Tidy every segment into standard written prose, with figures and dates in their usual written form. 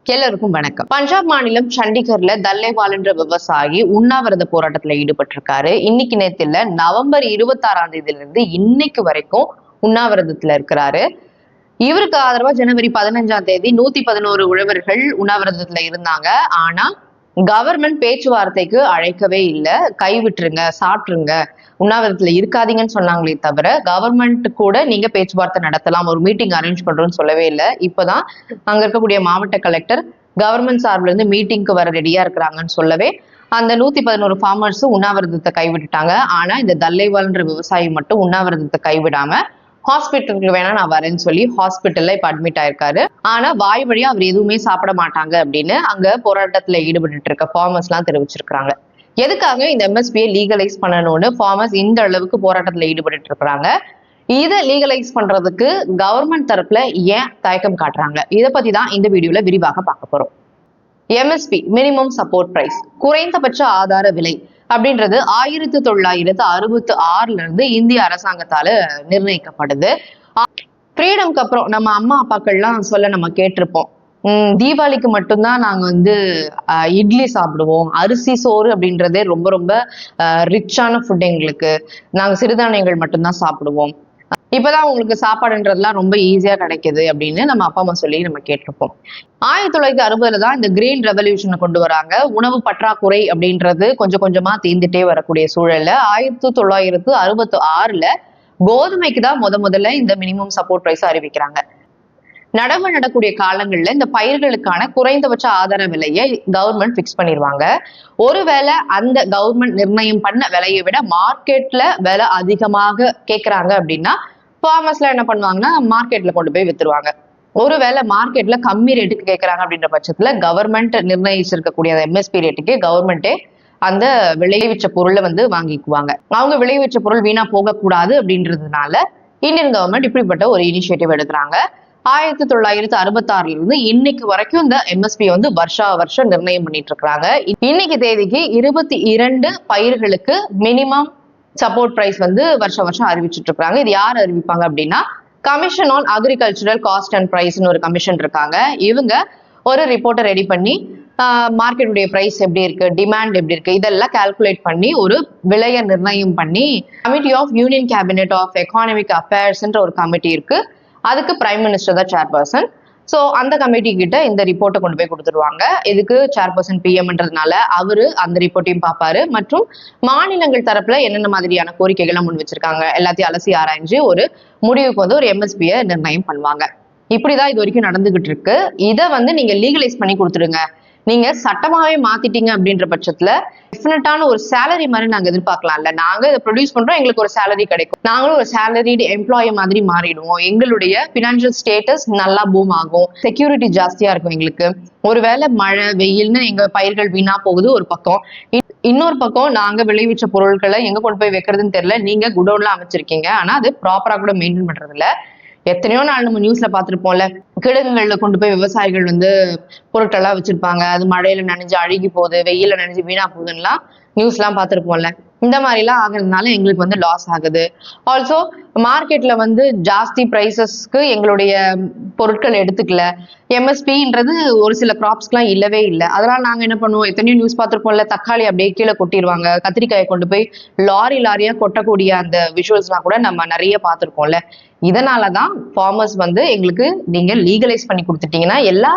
எல்லாருக்கும் வணக்கம். பஞ்சாப் மாநிலம் சண்டிகர்ல தல்லேவால் என்ற விவசாயி உண்ணாவிரத போராட்டத்துல ஈடுபட்டிருக்காரு. இன்னைக்கு நேத்துல நவம்பர் 26ஆம் தேதியிலிருந்து இன்னைக்கு வரைக்கும் உண்ணாவிரதத்துல இருக்கிறாரு. இவருக்கு ஆதரவா ஜனவரி 15ஆம் தேதி 111 உழவர்கள் உண்ணாவிரதத்துல இருந்தாங்க. ஆனா கவர்மெண்ட் பேச்சுவார்த்தைக்கு அழைக்கவே இல்லை. கைவிட்டுருங்க, சாப்பிட்டுருங்க, உண்ணாவிரதத்துல இருக்காதீங்கன்னு சொன்னாங்களே தவிர கவர்மெண்ட் கூட நீங்க பேச்சுவார்த்தை நடத்தலாம், ஒரு மீட்டிங் அரேஞ்ச் பண்றோம்னு சொல்லவே இல்லை. இப்பதான் அங்க இருக்கக்கூடிய மாவட்ட கலெக்டர் கவர்மெண்ட் சார்பில் இருந்து மீட்டிங்க்கு வர ரெடியா இருக்கிறாங்கன்னு சொல்லவே அந்த 111 ஃபார்மர்ஸும் உண்ணாவிரதத்தை கைவிட்டுட்டாங்க. ஆனா இந்த தல்லேவால்ன்ற விவசாயி மட்டும் உண்ணாவிரதத்தை கைவிடாம ஹாஸ்பிட்டலுக்கு வேணா நான் வரேன்னு சொல்லி ஹாஸ்பிட்டல்ல இப்ப அட்மிட் ஆயிருக்காரு. ஆனா வாய் வழியா அவர் எதுவுமே சாப்பிட மாட்டாங்க அப்படின்னு அங்க போராட்டத்துல ஈடுபட்டு இருக்க ஃபார்மர்ஸ் எல்லாம் தெரிவிச்சிருக்காங்க. எதுக்காக இந்த எம்எஸ்பியை லீகலைஸ் பண்ணணும்னு ஃபார்மர்ஸ் இந்த அளவுக்கு போராட்டத்துல ஈடுபட்டு இருக்கிறாங்க. இதை லீகலைஸ் பண்றதுக்கு கவர்மெண்ட் தரப்புல ஏன் தயக்கம் காட்டுறாங்க, இதை பத்தி தான் இந்த வீடியோல விரிவாக பார்க்க போறோம். எம்எஸ்பி மினிமம் சப்போர்ட் பிரைஸ், குறைந்தபட்ச ஆதார விலை அப்படின்றது 1966 இருந்து இந்திய அரசாங்கத்தால நிர்ணயிக்கப்படுது. ஃப்ரீடம்க்கு அப்புறம் நம்ம அம்மா அப்பாக்கள்லாம் சொல்ல நம்ம கேட்டிருப்போம், தீபாவளிக்கு மட்டும்தான் நாங்க இட்லி சாப்பிடுவோம், அரிசி சோறு அப்படின்றதே ரொம்ப ரொம்ப ரிச்சான ஃபுட், எங்களுக்கு நாங்க சிறுதானியங்கள் மட்டும்தான் சாப்பிடுவோம், இப்பதான் உங்களுக்கு சாப்பாடுன்றதுலாம் ரொம்ப ஈஸியா கிடைக்குது அப்படின்னு நம்ம அப்பா அம்மா சொல்லி நம்ம கேட்டிருப்போம். 1960 தான் இந்த கிரீன் ரெவல்யூஷனை கொண்டு வராங்க. உணவு பற்றாக்குறை அப்படின்றது கொஞ்சம் கொஞ்சமா தீர்ந்துட்டே வரக்கூடிய சூழல்ல 1966 கோதுமைக்கு தான் முதல்ல இந்த மினிமம் சப்போர்ட் பிரைஸ் அறிவிக்கிறாங்க. நடவு நடக்கூடிய காலங்கள்ல இந்த பயிர்களுக்கான குறைந்தபட்ச ஆதார விலையை கவர்மெண்ட் பிக்ஸ் பண்ணிடுவாங்க. ஒருவேளை அந்த கவர்மெண்ட் நிர்ணயம் பண்ண விலையை விட மார்க்கெட்ல விலை அதிகமாக கேட்கறாங்க அப்படின்னா ஃபார்மர்ஸ்ல என்ன பண்ணுவாங்கன்னா மார்க்கெட்ல கொண்டு போய் வித்துருவாங்க. ஒருவேளை மார்க்கெட்ல கம்மி ரேட்டுக்கு கேட்கறாங்க அப்படின்ற பட்சத்துல கவர்மெண்ட் நிர்ணயிச்சிருக்கக்கூடிய எம்எஸ்பி ரேட்டுக்கு கவர்மெண்டே அந்த விளைவிச்ச பொருளை வாங்கிக்குவாங்க. அவங்க விளைவிச்ச பொருள் வீணா போகக்கூடாது அப்படின்றதுனால இந்தியன் கவர்மெண்ட் இப்படிப்பட்ட ஒரு இனிஷியேட்டிவ் எடுக்கிறாங்க. 1966 இருந்து இன்னைக்கு வரைக்கும் இந்த எம்எஸ்பி வருஷா வருஷம் நிர்ணயம் பண்ணிட்டு இருக்காங்க. இன்னைக்கு தேதிக்கு 22 பயிர்களுக்கு மினிமம் சப்போர்ட் பிரைஸ் வருஷம் வருஷம் அறிவிச்சுட்டு இருக்காங்க. இது யார் அறிவிப்பாங்க அப்படின்னா commission on agricultural cost and பிரைஸ்னு ஒரு கமிஷன் இருக்காங்க. இவங்க ஒரு ரிப்போர்ட்டை ரெடி பண்ணி மார்க்கெட்டுடைய பிரைஸ் எப்படி இருக்கு, டிமாண்ட் எப்படி இருக்கு, இதெல்லாம் கால்குலேட் பண்ணி ஒரு விலையை நிர்ணயம் பண்ணி committee of union cabinet of economic அஃபேர்ஸ்ன்ற ஒரு கமிட்டி இருக்கு. அதுக்கு பிரைம் மினிஸ்டர் தான் சேர்பர்சன். ஸோ அந்த கமிட்டி கிட்ட இந்த ரிப்போர்ட்டை கொண்டு போய் கொடுத்துருவாங்க. இதுக்கு சேர்பர்சன் பிஎம்ன்றதுனால அவரு அந்த ரிப்போர்ட்டையும் பார்ப்பாரு. மற்றும் மாநிலங்கள் தரப்புல என்னென்ன மாதிரியான கோரிக்கைகள்லாம் முன் வச்சிருக்காங்க எல்லாத்தையும் அலசி ஆராய்ஞ்சு ஒரு முடிவுக்கு ஒரு எம்எஸ்பியை நிர்ணயம் பண்ணுவாங்க. இப்படிதான் இது வரைக்கும் நடந்துகிட்டு இருக்கு. இதை நீங்க லீகலைஸ் பண்ணி கொடுத்துருங்க, நீங்க சட்டமாவே மாத்திட்டீங்க அப்படின்ற பட்சத்துல டெஃபினட்டான ஒரு சேலரி மாதிரி நாங்க எதிர்பார்க்கலாம்ல. நாங்க இதை ப்ரொடியூஸ் பண்றோம், எங்களுக்கு ஒரு சேலரி கிடைக்கும், நாங்களும் ஒரு சேலரிடு எம்ப்ளாயி மாதிரி மாறிடுவோம், எங்களுடைய பினான்சியல் ஸ்டேட்டஸ் நல்லா பூம் ஆகும், செக்யூரிட்டி ஜாஸ்தியா இருக்கும் எங்களுக்கு. ஒருவேளை மழை வெயில்னு எங்க பயிர்கள் வீணா போகுது ஒரு பக்கம், இன்னொரு பக்கம் நாங்க விளைவிச்ச பொருட்களை எங்க கொண்டு போய் வைக்கிறதுன்னு தெரியல, நீங்க குடோன்ல அமைச்சிருக்கீங்க ஆனா அது ப்ராப்பரா கூட மெயின்டைன் பண்றது இல்ல. எத்தனையோ நாள் நம்ம நியூஸ்ல பாத்துருப்போம்ல, கிடங்குகள்ல கொண்டு போய் விவசாயிகள் பொருட்கள்லாம் வச்சிருப்பாங்க, அது மழையில நனைஞ்சு அழுகி போகுது, வெயில நனைஞ்சு வீணா போகுதுன்னா நியூஸ் எல்லாம் பாத்துருப்போம்ல. இந்த மாதிரி எல்லாம் ஆகுறதுனால எங்களுக்கு லாஸ் ஆகுது. ஆல்சோ மார்க்கெட்ல ஜாஸ்தி பிரைசஸ்க்கு எங்களுடைய பொருட்கள் எடுத்துக்கல. எம்எஸ்பின்றது ஒரு சில கிராப்ஸ்க்குலாம் இல்லவே இல்லை. அதனால நாங்க என்ன பண்ணுவோம், எத்தனையோ நியூஸ் பார்த்துருப்போம்ல, தக்காளி அப்படியே கீழே கொட்டிடுவாங்க, கத்திரிக்காயை கொண்டு போய் லாரியா கொட்டக்கூடிய அந்த விஷுவல்ஸ்லாம் கூட நம்ம நிறைய பார்த்துருப்போம்ல. இதனாலதான் ஃபார்மர்ஸ் எங்களுக்கு நீங்க லீகலைஸ் பண்ணி கொடுத்துட்டீங்கன்னா எல்லா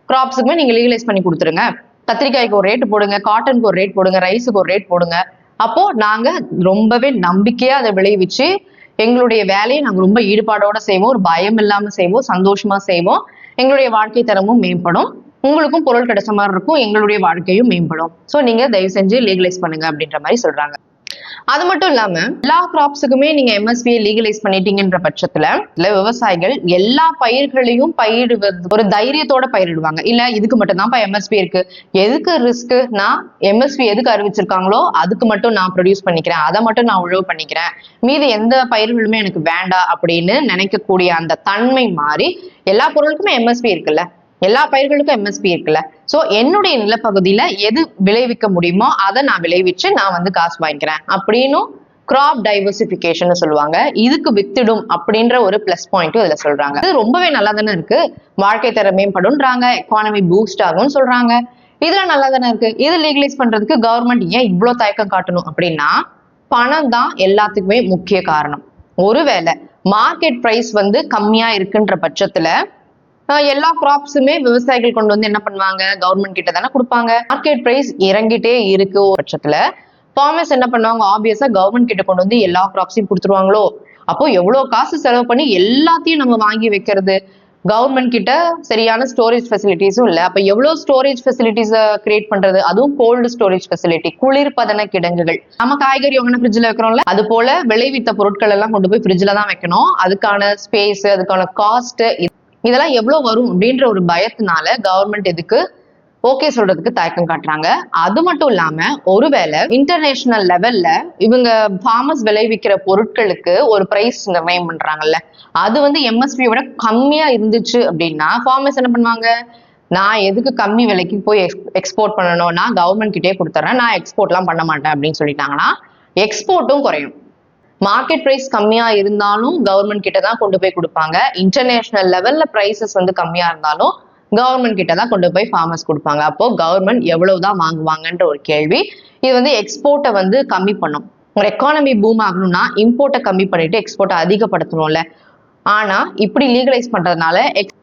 கிராப்ஸுக்குமே நீங்க லீகலைஸ் பண்ணி கொடுத்துருங்க, கத்திரிக்காய்க்கு ஒரு ரேட் போடுங்க, காட்டனுக்கு ஒரு ரேட் போடுங்க, ரைஸுக்கு ஒரு ரேட் போடுங்க, அப்போ நாங்க ரொம்பவே நம்பிக்கையா அதை விளைவிச்சு எங்களுடைய வேலையை நாங்க ரொம்ப ஈடுபாடோட செய்வோம், ஒரு பயம் இல்லாம செய்வோம், சந்தோஷமா செய்வோம், எங்களுடைய வாழ்க்கை தரமும் மேம்படும், உங்களுக்கும் பொருள் கிடைச்ச மாதிரி இருக்கும், எங்களுடைய வாழ்க்கையும் மேம்படும். சோ நீங்க தயவு செஞ்சு லீகலைஸ் பண்ணுங்க அப்படின்ற மாதிரி சொல்றாங்க. அது மட்டும் இல்லாம எல்லா கிராப்ஸுக்குமே நீங்க எம்எஸ்பியை லீகலைஸ் பண்ணிட்டீங்கன்ற பட்சத்துல விவசாயிகள் எல்லா பயிர்களையும் பயிரிடுவது ஒரு தைரியத்தோட பயிரிடுவாங்க. இல்ல இதுக்கு மட்டும் தான் எம்எஸ்பி இருக்கு, எதுக்கு ரிஸ்க், நான் எம்எஸ்பி எதுக்கு அறிவிச்சிருக்காங்களோ அதுக்கு மட்டும் நான் ப்ரொடியூஸ் பண்ணிக்கிறேன், அதை மட்டும் நான் உழவு பண்ணிக்கிறேன், மீது எந்த பயிர்களுமே எனக்கு வேண்டாம் அப்படின்னு நினைக்கக்கூடிய அந்த தன்மை மாறி எல்லா பொருளுக்குமே எம்எஸ்பி இருக்குல்ல, எல்லா பயிர்களுக்கும் எம்எஸ்பி இருக்குல்ல. சோ என்னுடைய நிலப்பகுதியில எது விளைவிக்க முடியுமோ அதை நான் விளைவிச்சு நான் காசு வாங்கிக்கிறேன் அப்படின்னு கிராப் டைவர்சிபிகேஷன் சொல்லுவாங்க. இதுக்கு வித்திடும் அப்படின்ற ஒரு பிளஸ் பாயிண்ட் இதுல சொல்றாங்க. இது ரொம்பவே நல்லா தானே இருக்கு. வாழ்க்கை தரம் மேம்படும்ன்றாங்க, எக்கானமி பூஸ்ட் ஆகும்னு சொல்றாங்க. இதெல்லாம் நல்லா தானே இருக்கு. இது லீகலைஸ் பண்றதுக்கு கவர்மெண்ட் ஏன் இவ்வளவு தயக்கம் காட்டணும் அப்படின்னா, பணம் தான் எல்லாத்துக்குமே முக்கிய காரணம். ஒருவேளை மார்க்கெட் பிரைஸ் வந்து கம்மியா இருக்குன்ற பட்சத்துல எல்லா கிராப்ஸுமே விவசாயிகள் கொண்டு வந்து என்ன பண்ணுவாங்க, கவர்மெண்ட் கிட்ட தானே கொடுப்பாங்க. மார்க்கெட் பிரைஸ் இறங்கிட்டே இருக்கு பட்சத்துல ஃபார்மர்ஸ் என்ன பண்ணுவாங்க, ஆப்வியஸா கவர்மெண்ட் கிட்ட கொண்டு வந்து எல்லா கிராப்ஸையும் கொடுத்துருவாங்களோ. அப்போ எவ்வளவு காசு செலவு பண்ணி எல்லாத்தையும் நம்ம வாங்கி வைக்கிறது. கவர்மெண்ட் கிட்ட சரியான ஸ்டோரேஜ் ஃபெசிலிட்டிஸும் இல்ல. அப்ப எவ்வளவு ஸ்டோரேஜ் ஃபெசிலிட்டிஸ் கிரியேட் பண்றது, அதுவும் கோல்டு ஸ்டோரேஜ் ஃபெசிலிட்டி, குளிர்பதன கிடங்குகள். நம்ம காய்கறி வாங்கின ஃப்ரிட்ஜ்ல வைக்கிறோம்ல, அது போல விளைவித்த பொருட்கள் எல்லாம் கொண்டு போய் ஃப்ரிட்ஜ்ல தான் வைக்கணும். அதுக்கான ஸ்பேஸ், அதுக்கான காஸ்ட், இதெல்லாம் எவ்வளவு வரும் அப்படின்ற ஒரு பயத்தினால கவர்மெண்ட் இதுக்கு ஓகே சொல்றதுக்கு தயக்கம் காட்டுறாங்க. அது மட்டும் இல்லாம ஒருவேளை இன்டர்நேஷனல் லெவல்ல இவங்க ஃபார்மர்ஸ் விளைவிக்கிற பொருட்களுக்கு ஒரு பிரைஸ் நிர்ணயம் பண்றாங்கல்ல, அது வந்து எம்எஸ்பி விட கம்மியா இருந்துச்சு அப்படின்னா ஃபார்மர்ஸ் என்ன பண்ணுவாங்க, நான் எதுக்கு கம்மி விலைக்கு போய் எக்ஸ்போர்ட் பண்ணணும், நான் கவர்மெண்ட் கிட்டே கொடுத்துறேன், நான் எக்ஸ்போர்ட் எல்லாம் பண்ண மாட்டேன் அப்படின்னு சொல்லிட்டாங்கன்னா எக்ஸ்போர்ட்டும் குறையும். மார்க்கெட் பிரைஸ் கம்மியா இருந்தாலும் கவர்மெண்ட் கிட்ட தான் கொண்டு போய் கொடுப்பாங்க. இன்டர்நேஷனல் லெவல்ல பிரைசஸ் வந்து கம்மியா இருந்தாலும் கவர்மெண்ட் கிட்ட தான் கொண்டு போய் ஃபார்மர்ஸ் கொடுப்பாங்க. அப்போ கவர்மெண்ட் எவ்வளவுதான் வாங்குவாங்கன்ற ஒரு கேள்வி. இது வந்து எக்ஸ்போர்ட்டை வந்து கம்மி பண்ணும். ஒரு எக்கானமி பூம் ஆகணும்னா இம்போர்ட்டை கம்மி பண்ணிட்டு எக்ஸ்போர்ட்டை அதிகப்படுத்தணும்ல. ஆனா இப்படி லீகலைஸ் பண்றதுனால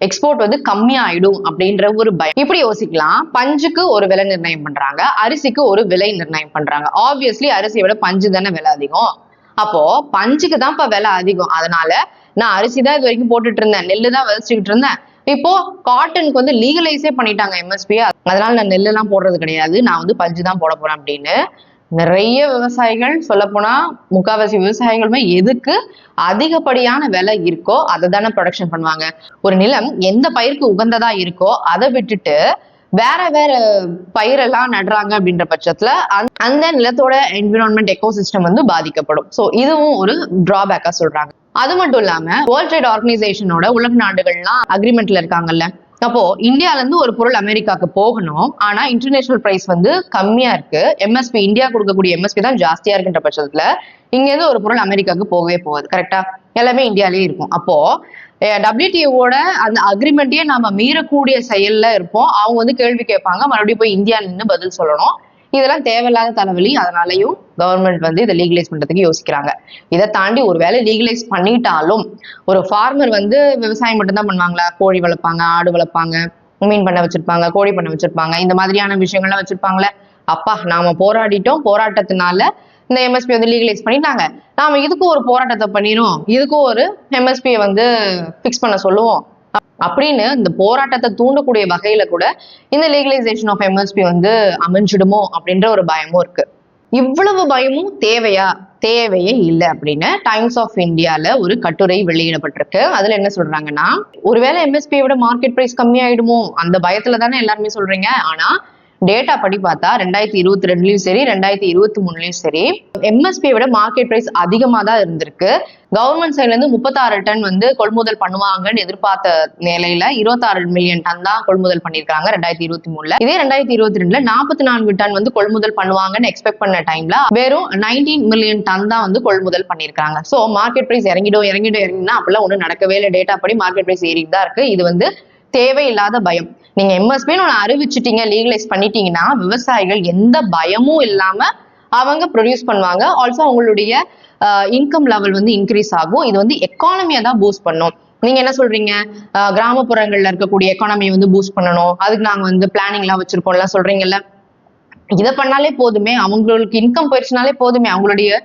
எக்ஸ்போர்ட் வந்து கம்மி ஆயிடும் அப்படின்ற ஒரு பயம். இப்படி யோசிக்கலாம். பஞ்சுக்கு ஒரு விலை நிர்ணயம் பண்றாங்க, அரிசிக்கு ஒரு விலை நிர்ணயம் பண்றாங்க. ஆப்வியஸ்லி அரிசியை விட பஞ்சு தானே விலை அதிகம். அப்போ பஞ்சுக்கு தான் இப்ப விலை அதிகம். அதனால நான் அரிசி தான் இது வரைக்கும் போட்டுட்டு இருந்தேன், நெல்லு தான் விதைச்சுக்கிட்டு இருந்தேன். இப்போ காட்டனுக்கு வந்து லீகலைஸே பண்ணிட்டாங்க எம்எஸ்பி, அதனால நான் நெல்லு எல்லாம் போடுறது கிடையாது, நான் வந்து பஞ்சு தான் போட போறேன் அப்படின்னு நிறைய விவசாயிகள், சொல்ல போனா முக்காவாசி விவசாயிகளுமே எதுக்கு அதிகப்படியான விலை இருக்கோ அதை தானே ப்ரொடக்ஷன் பண்ணுவாங்க. ஒரு நிலம் எந்த பயிருக்கு உகந்ததா இருக்கோ அதை விட்டுட்டு வேற வேற பயிரெல்லாம் நடுறாங்க அப்படின்ற பட்சத்துல அந்த நிலத்தோட என்விரான்மெண்ட் எக்கோசிஸ்டம் வந்து பாதிக்கப்படும். சோ இதுவும் ஒரு டிராபேக்கா சொல்றாங்க. அது மட்டும் இல்லாம வேர்ல்ட் ட்ரேட் ஆர்கனைசேஷனோட உலக நாடுகள்லாம் அக்ரிமெண்ட்ல இருக்காங்கல்ல. அப்போ இந்தியால இருந்து ஒரு பொருள் அமெரிக்காவுக்கு போகணும், ஆனா இன்டர்நேஷனல் பிரைஸ் வந்து கம்மியா இருக்கு, எம்எஸ்பி இந்தியா கொடுக்கக்கூடிய எம்எஸ்பி தான் ஜாஸ்தியா இருக்குன்ற பட்சத்துல இங்க இருந்து ஒரு பொருள் அமெரிக்காவுக்கு போகவே போகாது. கரெக்டா? எல்லாமே இந்தியாலேயே இருக்கும். அப்போ WTOட அந்த அக்ரிமெண்ட்டையே நாம மீறக்கூடிய செயல்ல இருப்போம். அவங்க வந்து கேள்வி கேட்பாங்க, மறுபடியும் போய் இந்தியா நின்று பதில் சொல்லணும். இதெல்லாம் தேவையில்லாத தலைவலி. அதனாலயும் கவர்மெண்ட் வந்து இதை லீகலைஸ் பண்றதுக்கு யோசிக்கிறாங்க. இதை தாண்டி ஒருவேளை லீகலைஸ் பண்ணிட்டாலும் ஒரு ஃபார்மர் வந்து விவசாயம் மட்டும்தான் பண்ணுவாங்களா? கோழி வளர்ப்பாங்க, ஆடு வளர்ப்பாங்க, மீன் பண்ண வச்சிருப்பாங்க, கோழி பண்ண வச்சிருப்பாங்க, இந்த மாதிரியான விஷயங்கள்லாம் வச்சிருப்பாங்களே. அப்பா நாம போராடிட்டோம், போராட்டத்தினால இந்த எம்எஸ்பி வந்து லீகலைஸ் பண்ணிட்டாங்க, நாம இதுக்கும் ஒரு போராட்டத்தை பண்ணிரும், இதுக்கும் ஒரு எம்எஸ்பியை வந்து பிக்ஸ் பண்ண சொல்லுவோம் அப்படின்னு இந்த போராட்டத்தை தூண்டக்கூடிய வகையில கூட இந்த லீகலைசேஷன் ஆஃப் எம்எஸ்பி வந்து அமைஞ்சிடுமோ அப்படின்ற ஒரு பயமும் இருக்கு. இவ்வளவு பயமும் தேவையா? தேவையே இல்லை அப்படின்னு டைம்ஸ் ஆஃப் இந்தியால ஒரு கட்டுரை வெளியிடப்பட்டிருக்கு. அதுல என்ன சொல்றாங்கன்னா, ஒருவேளை எம்எஸ்பியை விட மார்க்கெட் பிரைஸ் கம்மியாயிடுமோ அந்த பயத்துல தானே எல்லாருமே சொல்றீங்க. ஆனா டேட்டா படி பார்த்தா 2022லயும் சரி 2023லயும் சரி எம்எஸ்பியை விட மார்க்கெட் பிரைஸ் அதிகமா தான் இருந்திருக்கு. கவர்மெண்ட் சைட்ல இருந்து 36 டன் வந்து கொள்முதல் பண்ணுவாங்கன்னு எதிர்பார்த்த நிலையில 26 மில்லியன் டன் தான் கொள்முதல் பண்ணிருக்காங்க 2023ல. இதே 2022ல 44 டன் வந்து கொள்முதல் பண்ணுவாங்கன்னு எக்ஸ்பெக்ட் பண்ண டைம்ல வெறும் 19 மில்லியன் டன் தான் வந்து கொள்முதல் பண்ணிருக்காங்க. சோ மார்க்கெட் பிரைஸ் இறங்கினா அப்படிலாம் ஒன்றும் நடக்கவே இல்லை. டேட்டா படி மார்க்கெட் பிரைஸ் ஏறிட்டு தான் இருக்கு. இது வந்து தேவையில்லாத பயம். நீங்க எம்எஸ்பின்னு ஒன்று அறிவிச்சிட்டீங்க, லீகலைஸ் பண்ணிட்டீங்கன்னா விவசாயிகள் எந்த பயமும் இல்லாம அவங்க ப்ரொடியூஸ் பண்ணுவாங்க. ஆல்சோ அவங்களுடைய இன்கம் லெவல் வந்து இன்க்ரீஸ் ஆகும். இது வந்து எக்கானமியை தான் பூஸ்ட் பண்ணும். நீங்க என்ன சொல்றீங்க, கிராமப்புறங்கள்ல இருக்கக்கூடிய எக்கானமியை வந்து பூஸ்ட் பண்ணணும், அதுக்கு நாங்க வந்து பிளானிங் எல்லாம் வச்சிருக்கோம்லாம் சொல்றீங்கல்ல. இதை பண்ணாலே போதுமே, அவங்களுக்கு இன்கம் போயிடுச்சுனாலே போதுமே, அவங்களுடைய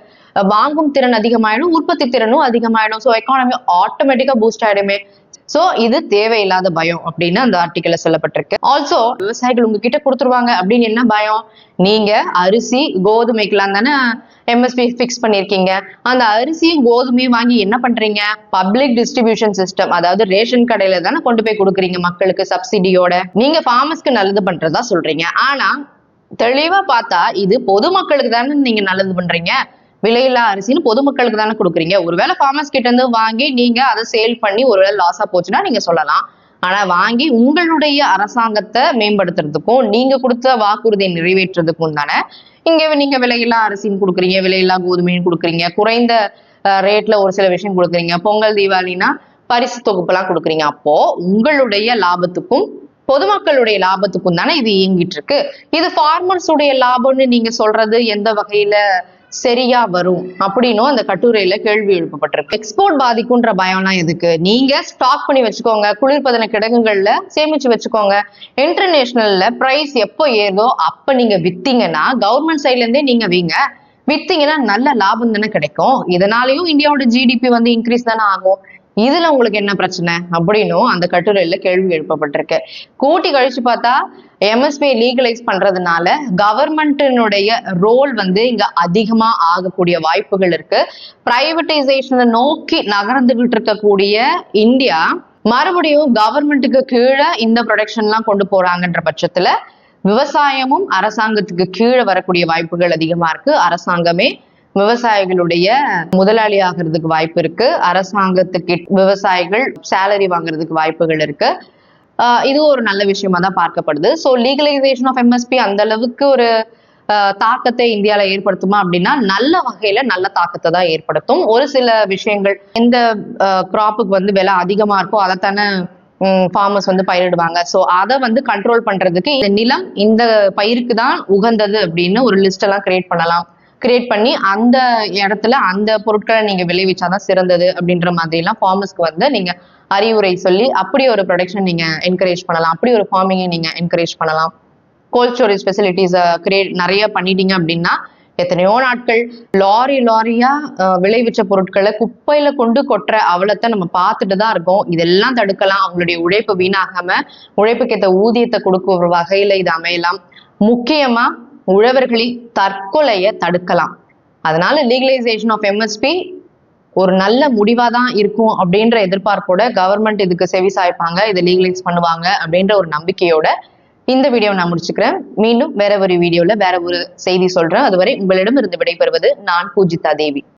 வாங்கும் திறன் அதிகமாயிடும், உற்பத்தி திறனும் அதிகமாயிடும். ஸோ எக்கானமி ஆட்டோமேட்டிக்கா பூஸ்ட் ஆயிடுமே. சோ இது தேவையில்லாத பயம் அப்படின்னு அந்த ஆர்டிக்கல்ல சொல்லப்பட்டிருக்கு. ஆல்சோ விவசாயிகள் உங்ககிட்ட கொடுத்துருவாங்க அப்படின்னு என்ன பயம்? நீங்க அரிசி கோதுமைக்கெல்லாம் தானே எம்எஸ்பி பிக்ஸ் பண்ணிருக்கீங்க. அந்த அரிசியும் கோதுமையும் வாங்கி என்ன பண்றீங்க? பப்ளிக் டிஸ்ட்ரிபியூஷன் சிஸ்டம், அதாவது ரேஷன் கடையில தானே கொண்டு போய் கொடுக்குறீங்க மக்களுக்கு சப்சிடியோட. நீங்க ஃபார்மர்ஸ்க்கு நல்லது பண்றதா சொல்றீங்க. ஆனா தெளிவா பார்த்தா இது பொதுமக்களுக்கு தானே நீங்க நல்லது பண்றீங்க. விலையில்லா அரிசின்னு பொதுமக்களுக்கு தானே கொடுக்குறீங்க. ஒருவேளை ஃபார்மர்ஸ் கிட்ட இருந்து வாங்கி நீங்க அதை சேல் பண்ணி ஒருவேளை லாஸா போச்சுன்னா நீங்க சொல்லலாம். ஆனா வாங்கி உங்களுடைய அரசாங்கத்தை மேம்படுத்துறதுக்கும் நீங்க கொடுத்த வாக்குறுதியை நிறைவேற்றுறதுக்கும் தானே இங்க நீங்க விலையில்லா அரிசின்னு கொடுக்குறீங்க, விலையில்லா கோதுமைன்னு கொடுக்குறீங்க, குறைந்த ரேட்ல ஒரு சில விஷயம் கொடுக்குறீங்க, பொங்கல் தீபாவளினா பரிசு தொகுப்பு எல்லாம் கொடுக்குறீங்க. அப்போ உங்களுடைய லாபத்துக்கும் பொதுமக்களுடைய லாபத்துக்கும் தானே இது இயங்கிட்டு இருக்கு. இது ஃபார்மர்ஸ் உடைய லாபம்னு நீங்க சொல்றது எந்த வகையில சரியா வரும் அப்படின்னும் அந்த கட்டுரையில கேள்வி எழுப்பப்பட்டிருக்கு. எக்ஸ்போர்ட் பாதிக்கும்ன்ற பயம்லாம் எதுக்கு? நீங்க ஸ்டாக் பண்ணி வச்சுக்கோங்க, குளிர்பதன கிடங்குகள்ல சேமிச்சு வச்சுக்கோங்க. இன்டர்நேஷனல்ல பிரைஸ் எப்போ ஏறுதோ அப்ப நீங்க வித்தீங்கன்னா கவர்மெண்ட் சைட்ல இருந்தே நீங்க வீங்க, வித்தீங்கன்னா நல்ல லாபம் தானே கிடைக்கும். இதனாலயும் இந்தியாவோட ஜிடிபி வந்து இன்க்ரீஸ் தானே ஆகும். இதுல உங்களுக்கு என்ன பிரச்சனை அப்படின்னும் அந்த கட்டுரையில கேள்வி எழுப்பப்பட்டிருக்கு. கூட்டி கழிச்சு பார்த்தா எம்எஸ்பி லீகலைஸ் பண்றதுனால கவர்மெண்டினுடைய ரோல் வந்து இங்க அதிகமா ஆகக்கூடிய வாய்ப்புகள் இருக்கு. பிரைவேடைசேஷனை நோக்கி நகர்ந்துகிட்டு இருக்கக்கூடிய இந்தியா மறுபடியும் கவர்மெண்ட்டுக்கு கீழே இந்த ப்ரொடக்ஷன் எல்லாம் கொண்டு போறாங்கன்ற பட்சத்துல விவசாயமும் அரசாங்கத்துக்கு கீழே வரக்கூடிய வாய்ப்புகள் அதிகமா இருக்கு. அரசாங்கமே விவசாயிகளுடைய முதலாளி ஆகிறதுக்கு வாய்ப்பு இருக்கு. அரசாங்கத்துக்கு விவசாயிகள் சேலரி வாங்குறதுக்கு வாய்ப்புகள் இருக்கு. இது ஒரு நல்ல விஷயமா தான் பார்க்கப்படுது. ஸோ லீகலைசேஷன் ஆஃப் எம்எஸ்பி அந்த அளவுக்கு ஒரு தாக்கத்தை இந்தியால ஏற்படுத்துமா அப்படின்னா நல்ல வகையில நல்ல தாக்கத்தை தான் ஏற்படுத்தும். ஒரு சில விஷயங்கள் எந்த கிராப்புக்கு வந்து விலை அதிகமா இருக்கோ அதைத்தானே ஃபார்மர்ஸ் வந்து பயிரிடுவாங்க. ஸோ அதை வந்து கண்ட்ரோல் பண்றதுக்கு இந்த நிலம் இந்த பயிருக்கு தான் உகந்தது அப்படின்னு ஒரு லிஸ்ட் எல்லாம் கிரியேட் பண்ணி அந்த இடத்துல அந்த பொருட்களை நீங்க விளைவிச்சாதான் சிறந்தது அப்படின்ற மாதிரி எல்லாம் ஃபார்மர்ஸ்க்கு வந்து நீங்க அறிவுரை சொல்லி அப்படி ஒரு ப்ரொடக்ஷன் நீங்க என்கரேஜ் பண்ணலாம், அப்படி ஒரு ஃபார்மிங்கை நீங்க என்கரேஜ் பண்ணலாம். கோல்ட் ஸ்டோரேஜ் ஃபெசிலிட்டிஸ் நிறைய பண்ணிட்டீங்க அப்படின்னா எத்தனையோ நாட்கள் லாரியா விளைவிச்ச பொருட்களை குப்பையில கொண்டு கொட்டுற அவலத்தை நம்ம பார்த்துட்டு தான் இருக்கோம். இதெல்லாம் தடுக்கலாம். அவங்களுடைய உழைப்பு வீணாகாம உழைப்புக்கேற்ற ஊதியத்தை கொடுக்கும் ஒரு வகையில இது அமையலாம். முக்கியமா உழவர்களின் தற்கொலையை தடுக்கலாம். அதனால லீகலைசேஷன் ஆஃப் எம்எஸ்பி ஒரு நல்ல முடிவா தான் இருக்கும் அப்படின்ற எதிர்பார்ப்போட கவர்மெண்ட் இதுக்கு செவி சாய்ப்பாங்க, இதை லீகலைஸ் பண்ணுவாங்க அப்படின்ற ஒரு நம்பிக்கையோட இந்த வீடியோ நான் முடிச்சுக்கிறேன். மீண்டும் வேற ஒரு வீடியோல வேற ஒரு செய்தி சொல்றேன். அதுவரை உங்களிடம் இருந்து விடைபெறுவது நான் பூஜிதா தேவி.